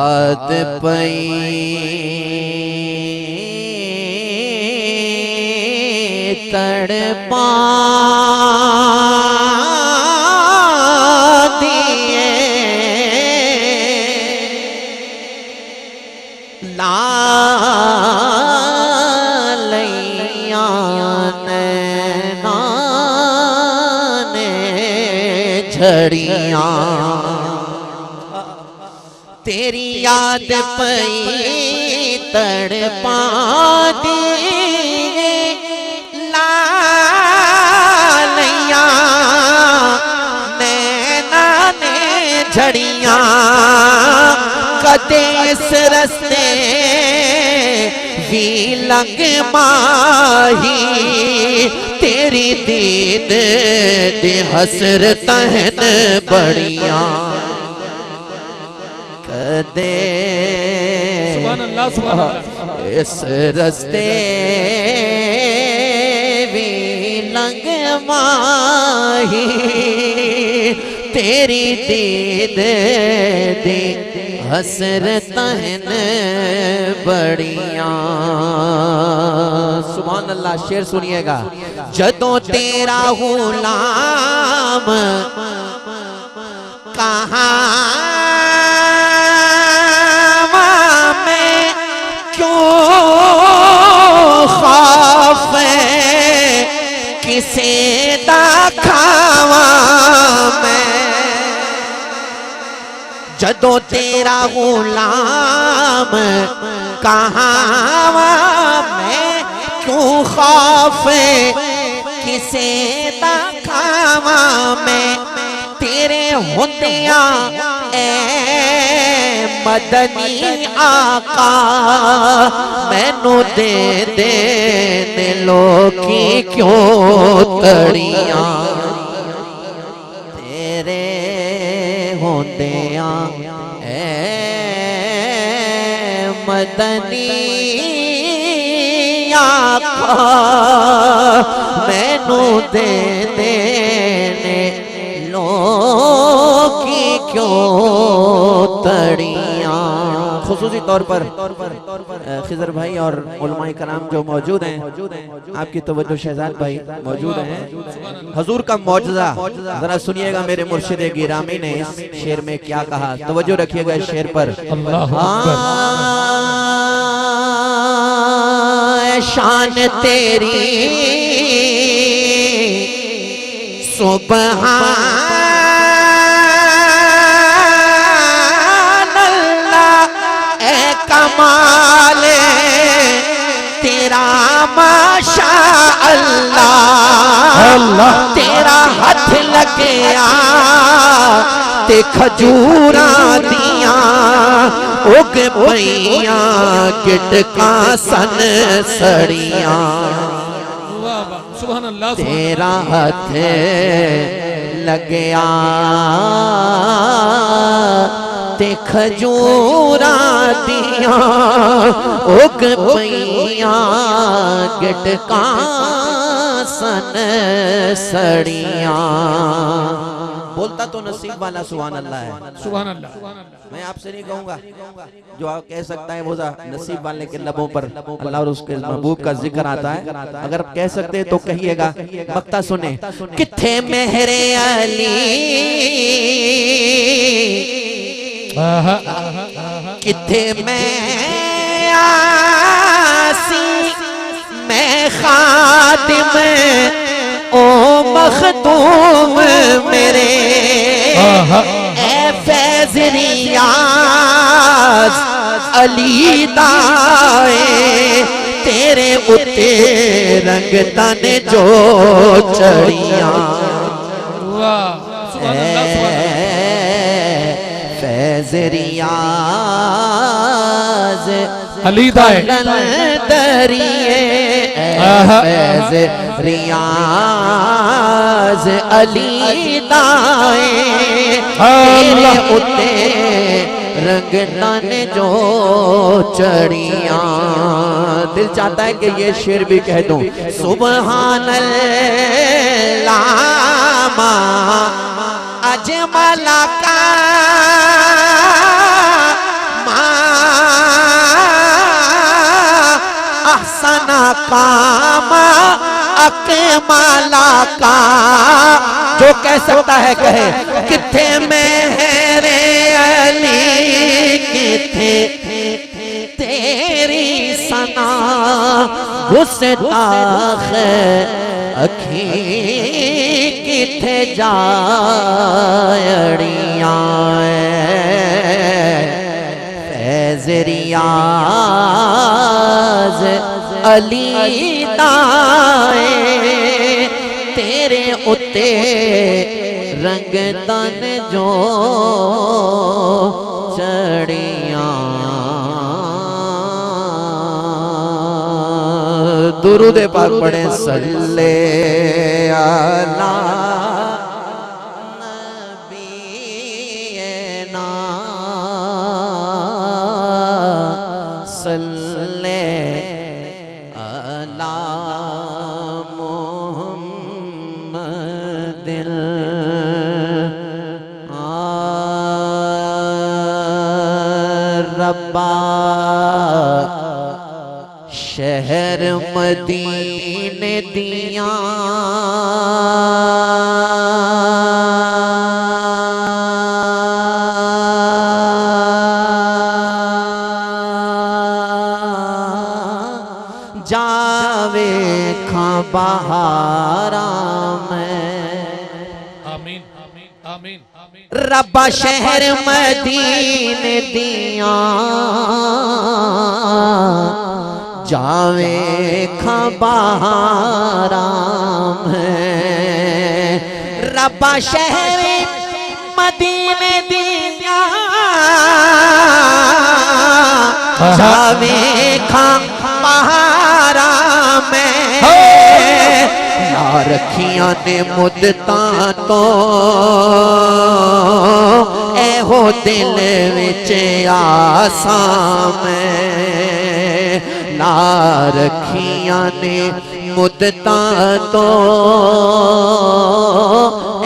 याद पई तड़पा दिए लालैया नैना ने झड़ियां तेरी याद पई तड़पा दिए लालैया नैना ने झड़ियां कदे इस रस्ते भी लंग माही तेरी दीद दे हसरत हन बड़ियां कदे सुभान अल्लाह इस रस्ते भी लंग माही तेरी दीद दे हसरत हन बड़ियां। सुभान अल्लाह। शेर सुनिएगा। जदों तेरा गुलाम कहाँ मैं क्यों खौफ किसे दा खावा मैं जदों तेरा गुलाम कहाँ मैं क्यों खौफ किसे दा खावा मैं तेरे होंदिया ए मदनी आका मैनू दे दे लोकी क्यों तड़ियां तेरे होंदिया ए मदनी आका मैनू दे दे लोकी क्यों तड़ियां। खुसूसी तौर पर खिजर भाई और उलमाए कराम जो मौजूद हैं आपकी तवज्जो शहजाद भाई मौजूद हैं। हुजूर का मौजज़ा जरा सुनिएगा मेरे मुर्शिद गिरामी ने इस शेर में क्या कहा। तवज्जो रखिएगा इस शेर पर। शान तेरी सुभान अल्लाह ए कमाल तेरा माशा अल्लाह तेरा हाथ लगे ते खजूरा दिया उग पईया गिटका सन सड़ियां तेरा हाथ लग्या ते खजूरा दिया उग पईया गिटका सन सड़ियां। बोलता तो नसीब वाला सुभान अल्लाह है। सुभान अल्लाह। मैं आपसे नहीं कहूंगा जो आप कह सकता है वो नसीब वाले के लबों पर अल्लाह और उसके महबूब का जिक्र आता है। अगर आप कह सकते हैं तो कहिएगा। मक्ता सुने। किथे मेहरे अली किथे मैं आसी मैं खादिम ओ मखदूम मेरे ए फैज़ रियाज़ अली दाए तेरे उत्ते रंग तन जो चढ़ियां फैज़ रियाज़ अली दाए दरिए फैज़ रियाज़ अली दाए तेरे उत्ते रंग तन जो चढ़ियां। दिल चाहता है कि ये शेर भी कह दूं। सुभान अल्लाह अजमला का माला का जो कह सकता है कहे, किथे मेरे अली किथे तेरी सना गुस्ताख अखी किथे जायड़ियां फैज़रियाज़ अली दाए तेरे उत्ते रंग तन जो चढ़ियां। दुरूद पाक पढ़े सल्ले अला नबीना सल्ले अला मुहम्मदिल रब्बा शहर मदीने दिया जावे खां बहारा में। आमीन आमीन आमीन आमीन। रब्बा शहर मदीने दिया जावे खबारा में। रब्बा शहर मदीने दिया जावे खबारा में। या रखियां ने मुद्दता तो एहो दिल विच आसां में ना रखियां ने मुद्दता तो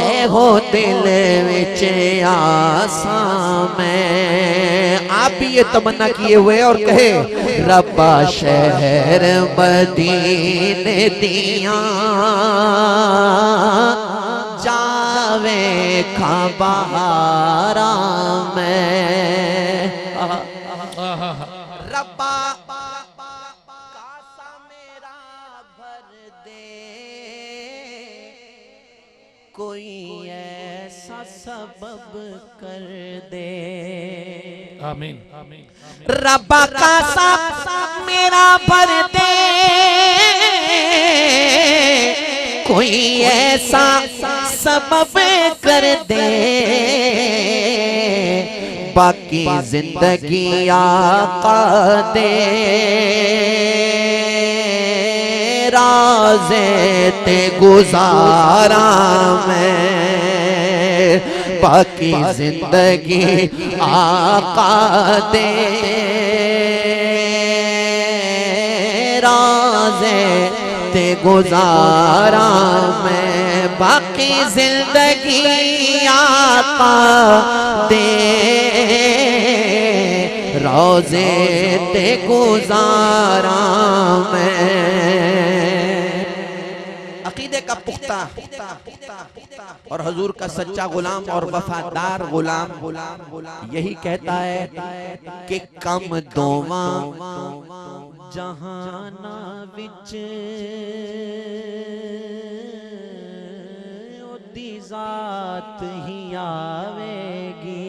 एहो दिल विच आसां में। आप भी ये तमन्ना किए हुए और कहे, रब्बा शहर मदीने दिया जावे खबारा में। रब्बा कासा मेरा भर दे कोई ऐसा सबब कर दे। आमीन आमीन। रब्बा कासा मेरा भर दे कोई ऐसा सबब कर दे। बाकी जिंदगी आका दे राज़े ते गुजारा में। बाकी जिंदगी आका दे राज़े ते गुजारा में। बाकी जिंदगी आका दे रोज़े ते गुजारा में। अकीदे का पुख्ता और हुजूर का सच्चा गुलाम और वफादार गुलाम यही कहता है कि कम दोवा जहाना विच ओदी जात ही आवेगी।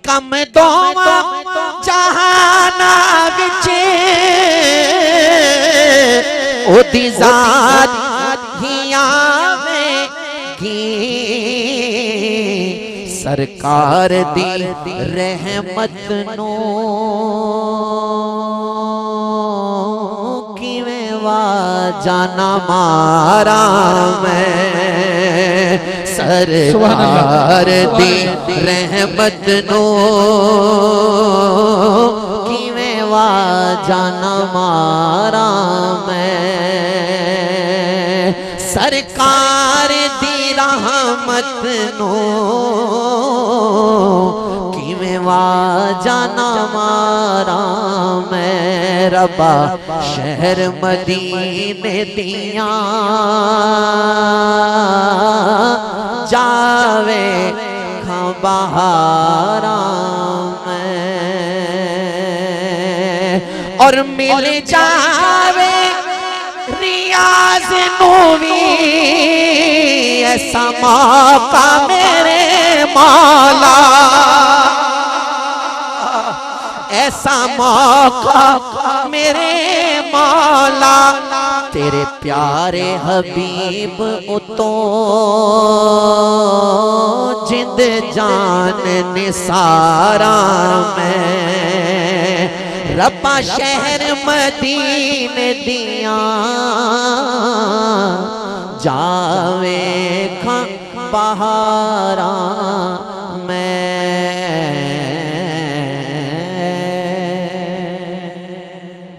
कम दोवा जहाना विच ओदी जात ही आवेगी। सरकार दी रहमत नो किवें वाजाना मारा मैं। सरकार दी रहमत नो किवें वाजाना मारा मैं। सरकार दी रहमत नो किवें वाजाना मारा मैं। रब्बा शहर मदीने दिया जावे बहारा में और मिल जावे रियाज नूवी ऐसा मौका मेरे मौला, ऐसा मौका मेरे मौला तेरे प्यारे हबीब उतों जिंद जान निसारा में रब्बा शहर मदीने दिया जावे खां बहारा